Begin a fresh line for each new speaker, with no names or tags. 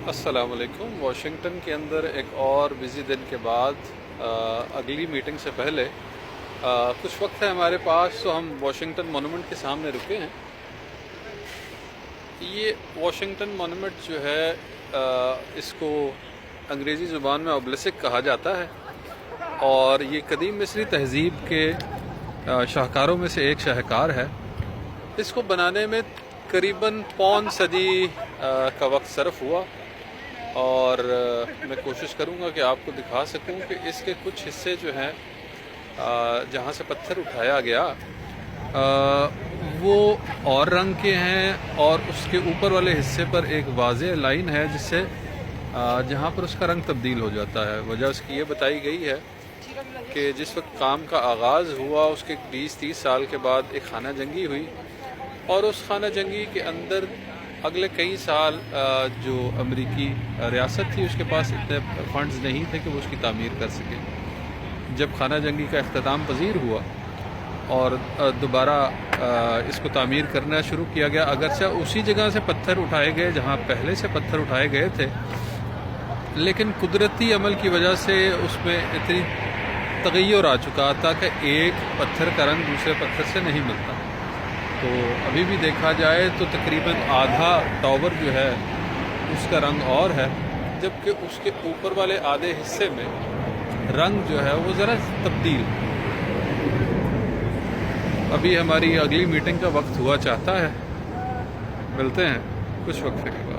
अस्सलाम वालेकुम। वाशिंगटन के अंदर एक और बिज़ी दिन के बाद अगली मीटिंग से पहले कुछ वक्त है हमारे पास, तो हम वाशिंगटन मॉन्यूमेंट के सामने रुके हैं। ये वाशिंगटन मॉन्यूमेंट जो है इसको अंग्रेज़ी ज़ुबान में ओबलिस्क कहा जाता है, और ये कदीम मिस्री तहज़ीब के शाहकारों में से एक शाहकार है। इसको बनाने में करीबन पौन सदी का वक्त सरफ हुआ, और मैं कोशिश करूंगा कि आपको दिखा सकूं कि इसके कुछ हिस्से जो हैं जहां से पत्थर उठाया गया वो और रंग के हैं, और उसके ऊपर वाले हिस्से पर एक वाज़ेह लाइन है जिससे जहां पर उसका रंग तब्दील हो जाता है। वजह उसकी ये बताई गई है कि जिस वक्त काम का आगाज़ हुआ उसके 20-30 साल के बाद एक खाना जंगी हुई, और उस खाना जंगी के अंदर अगले कई साल जो अमरीकी रियासत थी उसके पास इतने फंड्स नहीं थे कि वो उसकी तामीर कर सके। जब खाना जंगी का अख्ताम पजीर हुआ और दोबारा इसको तामीर करना शुरू किया गया, अगरचे उसी जगह से पत्थर उठाए गए जहाँ पहले से पत्थर उठाए गए थे, लेकिन कुदरती अमल की वजह से उसमें इतनी तगय्युर आ चुका था कि एक पत्थर का रंग दूसरे पत्थर से नहीं मिलता। तो अभी भी देखा जाए तो तकरीबन आधा टावर जो है उसका रंग और है, जबकि उसके ऊपर वाले आधे हिस्से में रंग जो है वो ज़रा तब्दील। अभी हमारी अगली मीटिंग का वक्त हुआ चाहता है, मिलते हैं कुछ वक्त के बाद।